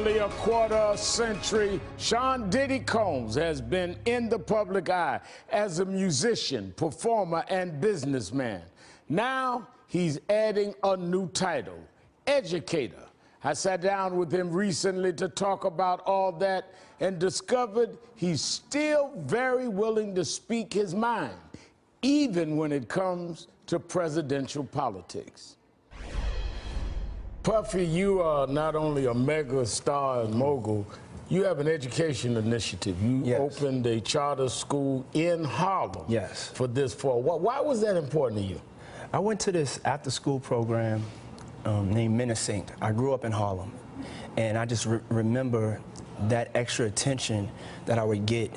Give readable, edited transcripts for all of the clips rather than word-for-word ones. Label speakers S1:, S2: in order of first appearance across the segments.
S1: nearly a quarter century, Sean Diddy Combs has been in the public eye as a musician, performer, and businessman. Now he's adding a new title, educator. I sat down with him recently to talk about all that and discovered he's still very willing to speak his mind, even when it comes to presidential politics. Puffy, you are not only a mega star and mogul, you have an education initiative. You opened a charter school in Harlem for this fall. Why was that important to you?
S2: I went to this after-school program named Menacing. I grew up in Harlem, and I just remember that extra attention that I would get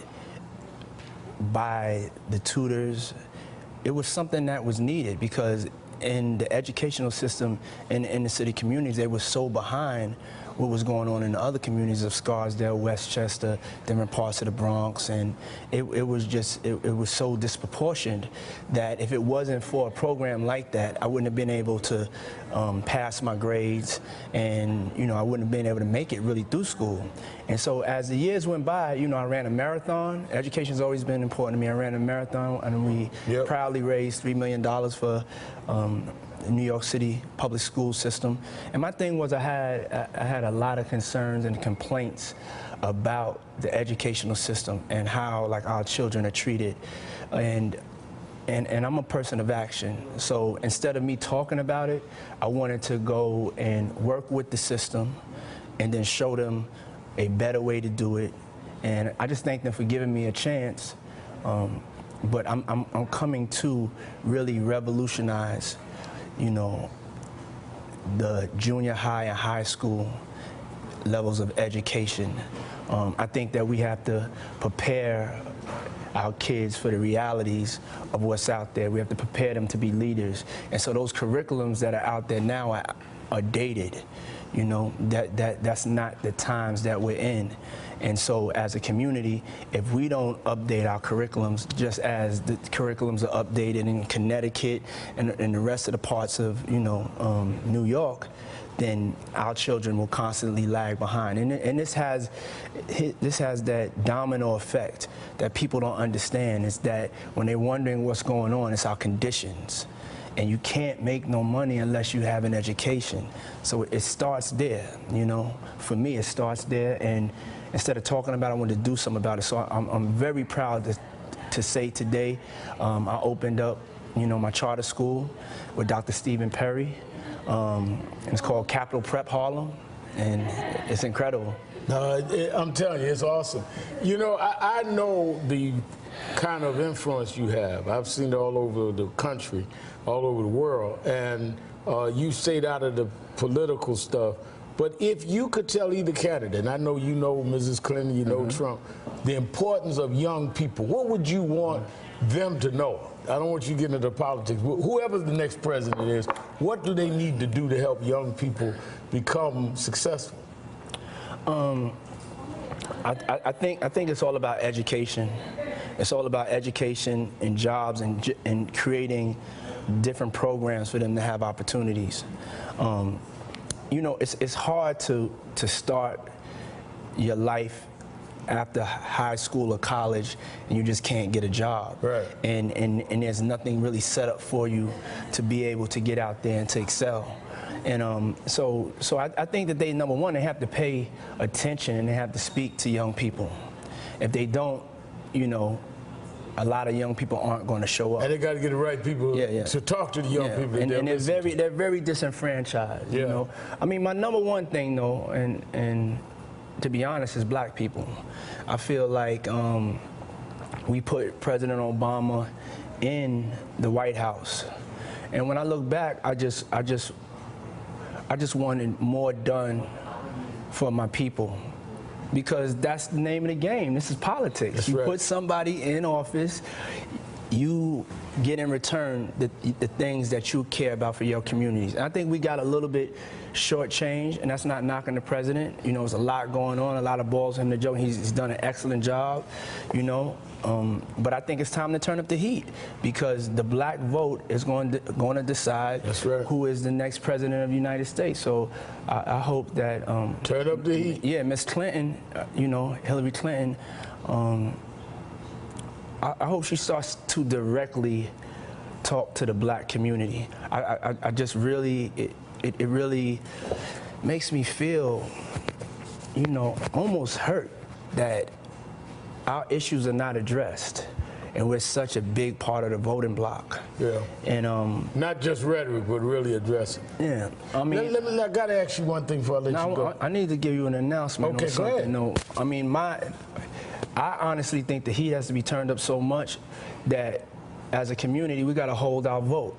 S2: by the tutors. It was something that was needed because in the educational system in the city communities, they were so behind what was going on in the other communities of Scarsdale, Westchester, different parts of the Bronx, and it was so disproportionate that if it wasn't for a program like that, I wouldn't have been able to pass my grades, and I wouldn't have been able to make it really through school. And so as the years went by, I ran a marathon. Education's always been important to me. I ran a marathon, and we proudly raised $3 million for the New York City public school system. And my thing was I had a lot of concerns and complaints about the educational system and how our children are treated. And I'm a person of action. So instead of me talking about it, I wanted to go and work with the system and then show them a better way to do it. And I just thank them for giving me a chance. But I'm coming to really revolutionize the junior high and high school levels of education. I think that we have to prepare our kids for the realities of what's out there. We have to prepare them to be leaders. And so those curriculums that are out there now are dated. That's not the times that we're in. And so as a community, if we don't update our curriculums, just as the curriculums are updated in Connecticut and the rest of the parts of, New York, then our children will constantly lag behind. And this has that domino effect that people don't understand, is that when they're wondering what's going on, it's our conditions. And you can't make no money unless you have an education. So it starts there, For me, it starts there, and instead of talking about it, I wanted to do something about it. So I'm very proud to say today I opened up, my charter school with Dr. Stephen Perry. It's called Capital Prep Harlem, and it's incredible.
S1: I'm telling you, it's awesome. I know the kind of influence you have. I've seen it all over the country, all over the world, and you stayed out of the political stuff. But if you could tell either candidate, and I know you know Mrs. Clinton, you know Trump, the importance of young people, what would you want them to know? I don't want you getting into politics. Whoever the next president is, what do they need to do to help young people become successful?
S2: I think it's all about education. It's all about education and jobs and creating different programs for them to have opportunities. It's hard to start your life after high school or college and you just can't get a job.
S1: Right.
S2: And there's nothing really set up for you to be able to get out there and to excel. And so I think that number one, they have to pay attention and they have to speak to young people. If they don't, a lot of young people aren't going to show up.
S1: And they got to get the right people to talk to the young people.
S2: And they're very disenfranchised. I mean, my number one thing though, and to be honest, is black people. I feel like we put President Obama in the White House, and when I look back, I just wanted more done for my people. Because that's the name of the game. This is politics. You put somebody in office, you get in return the things that you care about for your communities. And I think we got a little bit shortchanged, and that's not knocking the president. You know, there's a lot going on, a lot of balls in the joke. He's done an excellent job, you know. But I think it's time to turn up the heat, because the black vote is going to decide who is the next president of the United States. So I hope that
S1: turn up the heat.
S2: Yeah, Miss Clinton, you know, Hillary Clinton. I hope she starts to directly talk to the black community. I just really, it really makes me feel, you know, almost hurt that our issues are not addressed, and we're such a big part of the voting bloc. Yeah. And
S1: not just rhetoric, but really address it.
S2: Yeah. I mean,
S1: I gotta ask you one thing before I let you go.
S2: I need to give you an announcement.
S1: Okay, go ahead.
S2: No, I mean, I honestly think the heat has to be turned up so much that as a community, we got to hold our vote.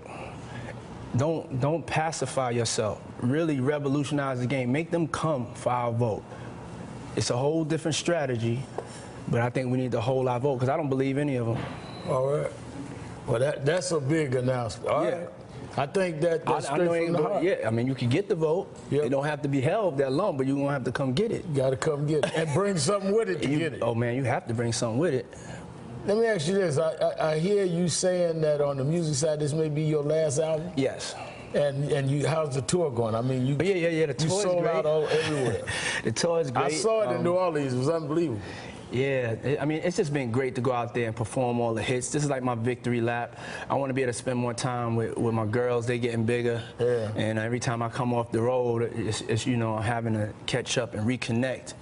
S2: Don't pacify yourself. Really revolutionize the game. Make them come for our vote. It's a whole different strategy, but I think we need to hold our vote, because I don't believe any of them.
S1: All right. Well, that's a big announcement. All right. I think that's straight from the heart.
S2: Yeah, I mean, you can get the vote. Yep. It don't have to be held that long, but you're going to have to come get it.
S1: You got to come get it. And bring something with it to get it.
S2: Oh, man, you have to bring something with it.
S1: Let me ask you this. I hear you saying that on the music side, this may be your last album?
S2: Yes.
S1: And how's the tour going? I mean, you
S2: the tour
S1: sold out everywhere.
S2: The tour is great.
S1: I saw it in New Orleans. It was unbelievable.
S2: Yeah, I mean, it's just been great to go out there and perform all the hits. This is like my victory lap. I want to be able to spend more time with my girls. They're getting bigger. Yeah. And every time I come off the road, it's you know, having to catch up and reconnect.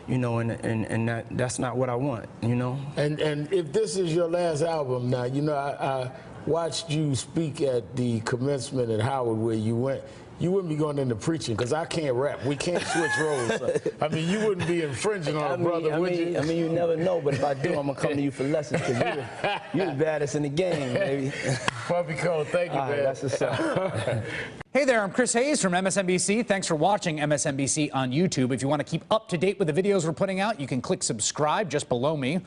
S2: You know, and that's not what I want, you know?
S1: And if this is your last album now, you know, I watched you speak at the commencement at Howard where you went. You wouldn't be going into preaching, because I can't rap. We can't switch roles. I mean, you wouldn't be infringing on a brother, would you?
S2: I mean, you never know, but if I do, I'm going to come to you for lessons, because you're the baddest in the game, baby.
S1: Puppy Cole, thank you, man.
S2: That's what's up.
S3: Hey there, I'm Chris Hayes from MSNBC. Thanks for watching MSNBC on YouTube. If you want to keep up to date with the videos we're putting out, you can click subscribe just below me.